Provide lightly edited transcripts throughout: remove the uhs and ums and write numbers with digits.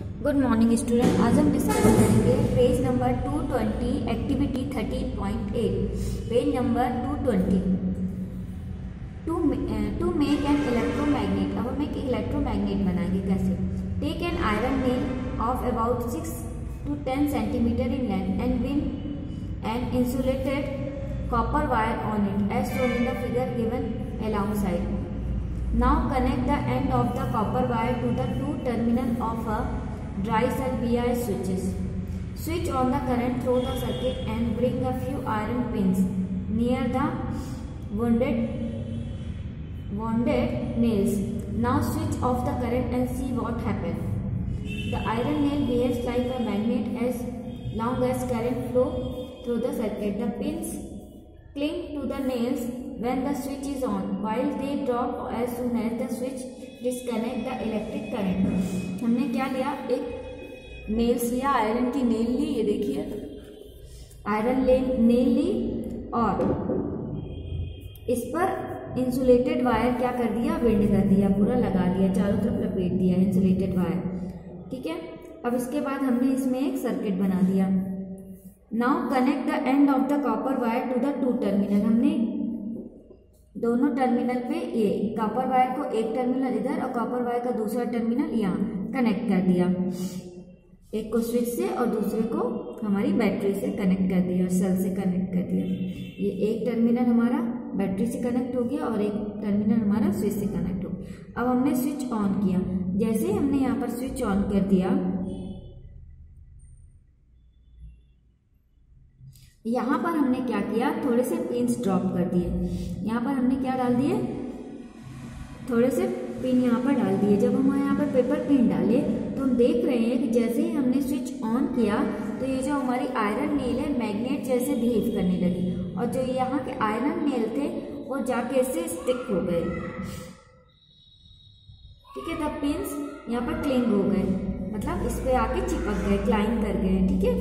Good morning student. आज हम discuss करेंगे page number 220 activity 13.8। Page number 220 to make an electromagnet. अब हम एक इलेक्ट्रोमैग्नेट बनाएंगे। कैसे? Take an iron nail of about 6 to 10 centimeter in length and win an insulated copper wire on it as shown in the figure given alongside. Now connect the end of the copper wire to the two terminals of a dry cell via switches. Switch on the current through the circuit and bring a few iron pins near the wounded nails. Now switch off the current and see what happens. The iron nail behaves like a magnet as long as current flow through the circuit. The pins cling to the nails when the switch is on, while they drop as soon as the switch disconnect the electric current. हमने क्या लिया? एक nails लिया, iron की nail ली, ये देखिए iron nail ली और इस पर इंसुलेटेड वायर क्या कर दिया? वेल्ड कर दिया, पूरा लगा दिया, चारों तरफ लपेट दिया इंसुलेटेड वायर। ठीक है। अब इसके बाद हमने इसमें एक सर्किट बना दिया। Now connect the end of the copper wire to the two terminal. हमने दोनों टर्मिनल पे ये कॉपर वायर को एक टर्मिनल इधर और कॉपर वायर का दूसरा टर्मिनल यहाँ कनेक्ट कर दिया। एक को स्विच से और दूसरे को हमारी बैटरी से कनेक्ट कर दिया, सेल से कनेक्ट कर दिया। ये एक टर्मिनल हमारा बैटरी से कनेक्ट हो गया और एक टर्मिनल हमारा स्विच से कनेक्ट हो गया। अब हमने स्विच ऑन किया। जैसे ही हमने यहाँ पर स्विच ऑन कर दिया, यहाँ पर हमने क्या किया? थोड़े से पिन्स ड्रॉप कर दिए। यहाँ पर हमने क्या डाल दिए? थोड़े से पिन यहाँ पर डाल दिए। जब हम यहाँ पर पेपर पिन डाले तो हम देख रहे हैं कि जैसे ही हमने स्विच ऑन किया तो ये जो हमारी आयरन नेल है मैग्नेट जैसे बिहेव करने लगी और जो यहाँ के आयरन नेल थे वो जाके इससे स्टिक हो गए। ठीक है। द पिन्स यहाँ पर क्लिंग हो गए, मतलब इस पे आके चिपक गए, क्लाइंब कर गए। ठीक है।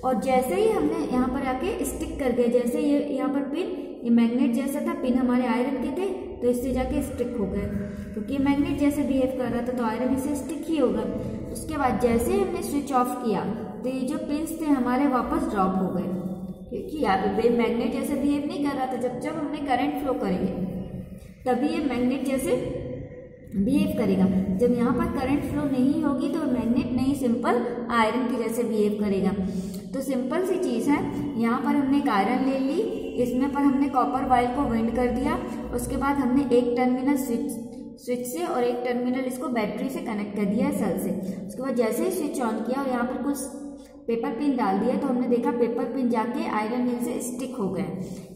और जैसे ही हमने यहाँ पर आके स्टिक कर गए, जैसे ये यहाँ पर पिन, ये मैग्नेट जैसा था, पिन हमारे आयरन के थे तो इससे जाके स्टिक हो गए, क्योंकि ये मैग्नेट जैसे बिहेव कर रहा था तो आयरन इससे स्टिक ही होगा। उसके बाद जैसे ही हमने स्विच ऑफ किया तो ये जो पिन्स थे हमारे वापस ड्रॉप हो गए, क्योंकि यहाँ पे मैग्नेट जैसे बिहेव नहीं कर रहा था। जब हमने करंट फ्लो करेंगे तभी ये मैग्नेट जैसे बिहेव करेगा। जब यहाँ पर करंट फ्लो नहीं होगी तो मैग्नेट नहीं, सिंपल आयरन के जैसे बिहेव करेगा। तो सिंपल सी चीज़ है। यहाँ पर हमने एक आयरन ले ली, इसमें पर हमने कॉपर वायर को वेल्ड कर दिया। उसके बाद हमने एक टर्मिनल स्विच से और एक टर्मिनल इसको बैटरी से कनेक्ट कर दिया सेल से। उसके बाद जैसे ही स्विच ऑन किया और यहाँ पर कुछ पेपर पिन डाल दिया तो हमने देखा पेपर पिन जाके आयरन नेल से स्टिक हो गए।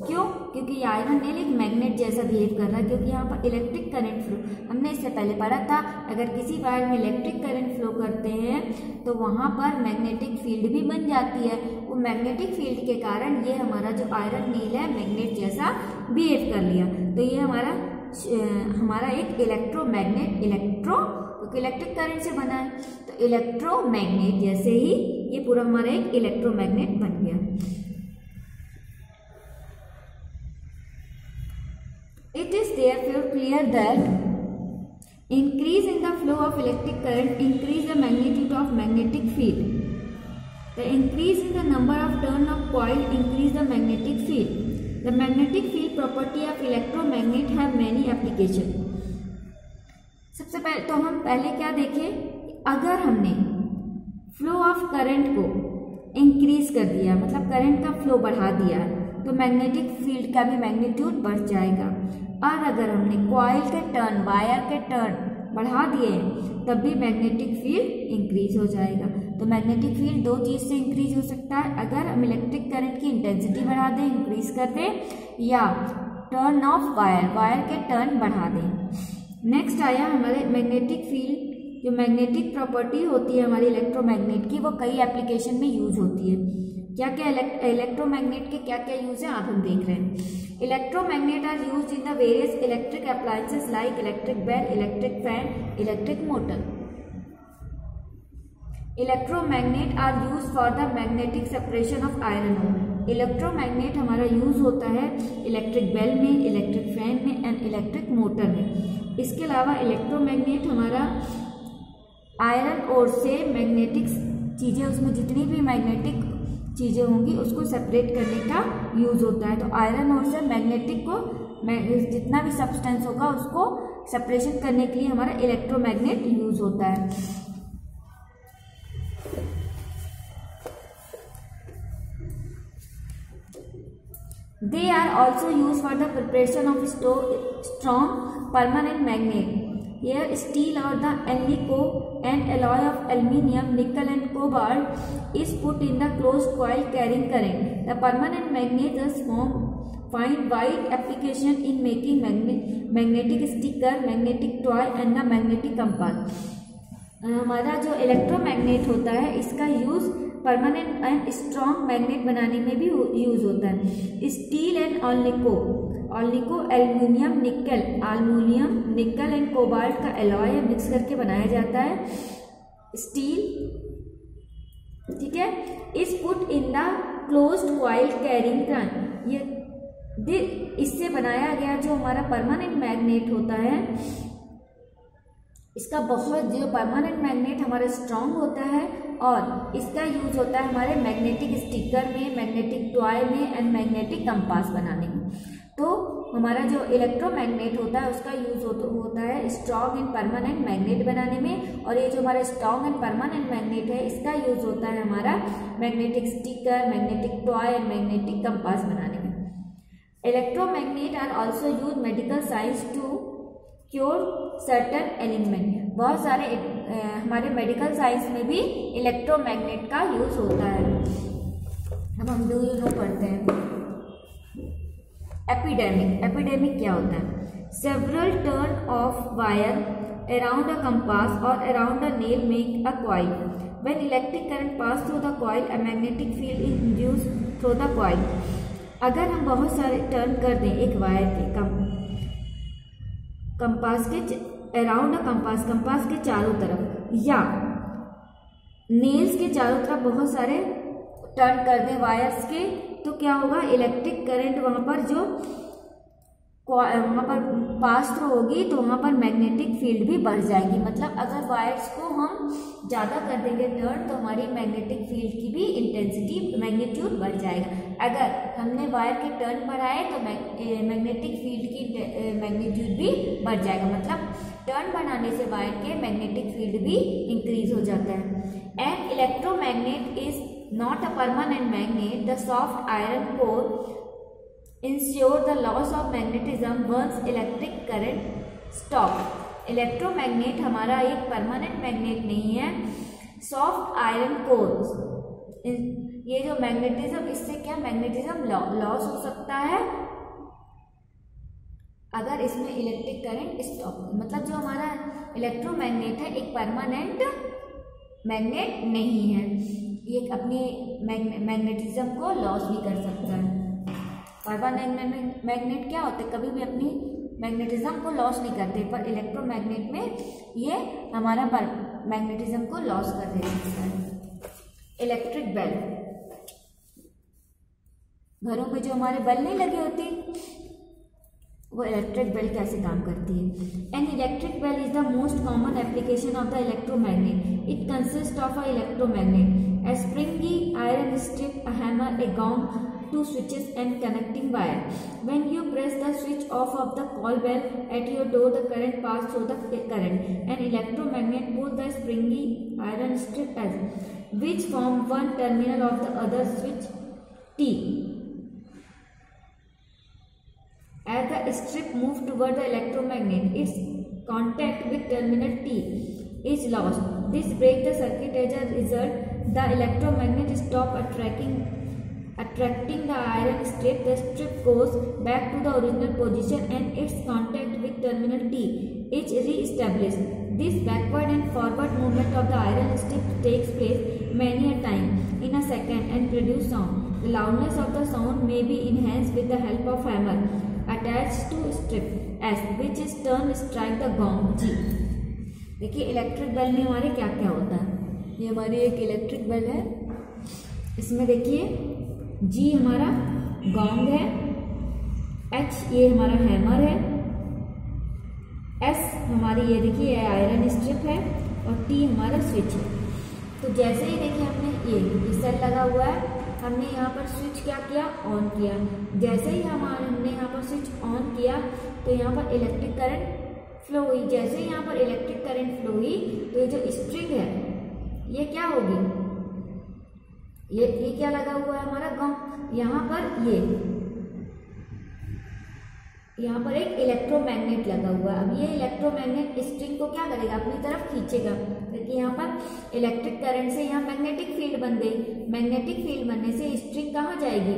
क्यों? क्योंकि ये आयरन नेल एक मैग्नेट जैसा बिहेव कर रहा है, क्योंकि यहाँ पर इलेक्ट्रिक करंट फ्लो, हमने इससे पहले पढ़ा था, अगर किसी वायर में इलेक्ट्रिक करंट फ्लो करते हैं तो वहाँ पर मैग्नेटिक फील्ड भी बन जाती है। वो मैग्नेटिक फील्ड के कारण ये हमारा जो आयरन नेल है मैग्नेट जैसा बिहेव कर लिया। तो ये हमारा एक इलेक्ट्रोमैग्नेट, क्योंकि इलेक्ट्रिक करंट से बना है तो इलेक्ट्रोमैग्नेट जैसे ही ये पूरा हमारा एक इलेक्ट्रोमैग्नेट बन गया। It is therefore clear that increase in the flow of electric current increase the magnitude of magnetic field. The increase in the number of turn of coil increase the magnetic field. The magnetic field property of electromagnet have many application. सबसे पहले तो हम क्या देखें? अगर हमने flow of current को increase कर दिया, मतलब करंट का फ्लो बढ़ा दिया, तो मैग्नेटिक फील्ड का भी मैग्नीट्यूड बढ़ जाएगा। और अगर हमने कॉइल के टर्न, वायर के टर्न बढ़ा दिए तब भी मैग्नेटिक फील्ड इंक्रीज हो जाएगा। तो मैग्नेटिक फील्ड दो चीज से इंक्रीज हो सकता है, अगर हम इलेक्ट्रिक करंट की इंटेंसिटी बढ़ा दें, इंक्रीज कर दें, या टर्न ऑफ वायर के टर्न बढ़ा दें। नेक्स्ट आया हमारे मैग्नेटिक फील्ड। जो मैग्नेटिक प्रॉपर्टी होती है हमारी इलेक्ट्रोमैग्नेट की, वो कई एप्लीकेशन में यूज होती है। क्या क्या इलेक्ट्रोमैग्नेट के क्या क्या यूज है आप हम देख रहे हैं। Electromagnet are used in the various electric appliances like electric bell, electric fan, electric motor. Electromagnet are used for the magnetic separation of iron ore. Electromagnet हमारा यूज होता है इलेक्ट्रिक बेल में, इलेक्ट्रिक फैन में and electric motor में। इसके अलावा electromagnet हमारा iron ore से मैग्नेटिक चीज़ें, उसमें जितनी भी मैग्नेटिक चीज़ें होंगी उसको सेपरेट करने का यूज़ होता है। तो आयरन ओर से मैग्नेटिक को, जितना भी सब्सटेंस होगा उसको सेपरेशन करने के लिए हमारा इलेक्ट्रोमैग्नेट यूज़ होता है। They are also used for the preparation of strong permanent magnet. Here, steel or the alnico, an alloy of aluminium, nickel and cobalt, is put in the closed coil carrying current. The permanent magnet thus find wide application in making magnetic sticker, magnetic toy and the magnetic compass. हमारा जो electromagnet होता है इसका use permanent and strong magnet बनाने में भी use होता है। Steel and alnico aluminium nickel and cobalt का एलॉय मिक्स करके बनाया जाता है। स्टील, ठीक है, is put in the closed coil carrying current. ये इससे बनाया गया जो हमारा परमानेंट मैग्नेट होता है, इसका बहुत जो परमानेंट मैग्नेट हमारा स्ट्रॉन्ग होता है और इसका यूज होता है हमारे मैग्नेटिक स्टिकर में, मैग्नेटिक टॉय में एंड मैग्नेटिक कंपास बनाने में। तो हमारा जो इलेक्ट्रोमैग्नेट होता है उसका यूज होता है स्ट्रॉन्ग एंड परमानेंट मैग्नेट बनाने में, और ये जो हमारा स्ट्रॉन्ग एंड परमानेंट मैग्नेट है इसका यूज होता है हमारा magnetic sticker, magnetic toy and magnetic compass बनाने में। Electromagnet are also use medical science to cure certain element. बहुत सारे हमारे मेडिकल साइंस में भी इलेक्ट्रोमैग्नेट का यूज होता है। अब हम डू यू नो पढ़ते हैं। एपिडेमिक क्या होता है? Several turn of wire around a compass और around a nail make a coil. When electric current pass through the coil a magnetic field is induced through the coil. अगर हम बहुत सारे टर्न कर दें एक वायर के कंपास के अराउंड अ कंपास के चारों तरफ या नेल्स के चारों तरफ बहुत सारे टर्न कर दें वायर्स के, तो क्या होगा? इलेक्ट्रिक करंट वहाँ पर पास थ्रू होगी तो वहाँ पर मैग्नेटिक फील्ड भी बढ़ जाएगी। मतलब अगर वायर्स को हम ज़्यादा कर देंगे टर्न तो हमारी मैग्नेटिक फील्ड की भी इंटेंसिटी, मैग्नीट्यूड बढ़ जाएगा। अगर हमने वायर के टर्न बढ़ाए तो मैग्नेटिक फील्ड की मैग्नीट्यूड भी बढ़ जाएगा। मतलब टर्न बढ़ाने से वायर के मैग्नेटिक फील्ड भी इंक्रीज हो जाता है। An electromagnet is not a permanent magnet. The soft iron core ensure the loss of magnetism once electric current stop। Electromagnet हमारा एक परमानेंट मैग्नेट नहीं है। सॉफ्ट आयरन कोर, ये जो मैग्नेटिज्म, इससे क्या मैग्नेटिज्म लॉस हो सकता है अगर इसमें इलेक्ट्रिक करंट स्टॉप। मतलब जो हमारा इलेक्ट्रोमैग्नेट है एक परमानेंट मैग्नेट नहीं है, ये अपनी मैग्नेटिज्म को लॉस भी कर सकता है। परमानेंट मैग्नेट क्या होते हैं? कभी भी अपनी मैग्नेटिज्म को लॉस नहीं करते, पर इलेक्ट्रोमैग्नेट में ये हमारा मैग्नेटिज्म को लॉस कर देता है। इलेक्ट्रिक बेल, घरों पे जो हमारे बल्ब नहीं लगी होती वो इलेक्ट्रिक बेल कैसे काम करती है? An electric bell is the most common application of the electromagnet. It consist of a electromagnet, a springy iron strip, a hammer, a gong, two switches and connecting wire. When you press the switch off of the call bell at your door, the current passes through the current. An electromagnet pulls the springy iron strip as which form one terminal of the other switch T. As the strip moves toward the electromagnet, its contact with terminal T is lost. This breaks the circuit. As a result, the electromagnet stops attracting the iron strip. The strip goes back to the original position and its contact with terminal T is re-established. This backward and forward movement of the iron strip takes place many a time in a second and produces sound. The loudness of the sound may be enhanced with the help of hammer attached to strip S, which is turned strike the gong G. देखिए electric bell में हमारे क्या क्या होता है। ये हमारी एक इलेक्ट्रिक बेल है, इसमें देखिए जी हमारा गॉन्ग है, एच ये हमारा हैमर है, एस हमारी ये देखिए आयरन स्ट्रिप है, और T हमारा स्विच है। तो जैसे ही देखिए हमने ये सेल लगा हुआ है, हमने यहाँ पर स्विच क्या किया, ऑन किया। जैसे ही हमने यहाँ पर स्विच ऑन किया तो यहाँ पर इलेक्ट्रिक करंट फ्लो हुई। जैसे ही यहाँ पर इलेक्ट्रिक करंट फ्लो हुई तो ये जो स्ट्रिंग है ये क्या होगी, ये क्या लगा हुआ है हमारा गम, यहाँ पर यहाँ पर एक इलेक्ट्रोमैग्नेट लगा हुआ है। अब ये इलेक्ट्रोमैग्नेट स्ट्रिंग को क्या करेगा, अपनी तरफ खींचेगा, क्योंकि यहाँ पर इलेक्ट्रिक करंट से यहाँ मैग्नेटिक फील्ड बन गई। मैग्नेटिक फील्ड बनने से स्ट्रिंग कहाँ जाएगी,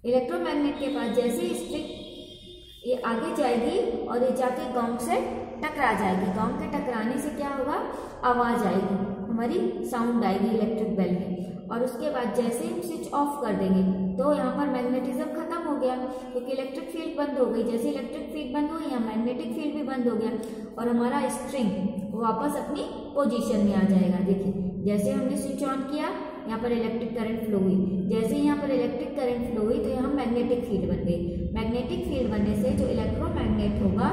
इलेक्ट्रोमैग्नेट के पास। जैसे स्ट्रिंग ये आगे जाएगी और ये जाके गाउन से टकरा जाएगी। गाउन के टकराने से क्या होगा, आवाज आएगी, हमारी साउंड आएगी इलेक्ट्रिक बेल में। और उसके बाद जैसे हम स्विच ऑफ कर देंगे तो यहाँ पर मैग्नेटिज्म खत्म हो गया, क्योंकि इलेक्ट्रिक फील्ड बंद हो गई। जैसे इलेक्ट्रिक फील्ड बंद हुई, यहाँ मैग्नेटिक फील्ड भी बंद हो गया और हमारा स्ट्रिंग वापस अपनी पोजीशन में आ जाएगा। देखिए जैसे हमने स्विच ऑन किया, यहाँ पर इलेक्ट्रिक करंट फ्लो हुई। जैसे यहाँ पर इलेक्ट्रिक करंट फ्लो हुई तो यहाँ मैग्नेटिक फील्ड बन गई। मैग्नेटिक फील्ड बनने से जो इलेक्ट्रोमैग्नेट होगा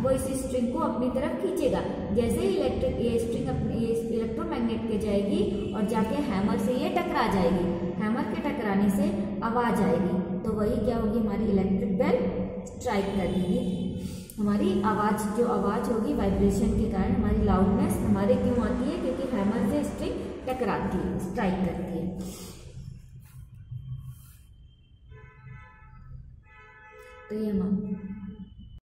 वो इस स्ट्रिंग को अपनी तरफ खींचेगा। जैसे ही ये स्ट्रिंग अपने इलेक्ट्रोमैग्नेट के जाएगी और जाके हैमर से ये टकरा जाएगी। हैमर के टकराने से आवाज आएगी, तो वही क्या होगी, हमारी इलेक्ट्रिक बेल स्ट्राइक कर देगी। हमारी आवाज, जो आवाज होगी वाइब्रेशन के कारण, हमारी लाउडनेस हमारे क्यों आती है, क्योंकि हैमर से स्ट्रिंग टकराती है, स्ट्राइक करती है। तो ये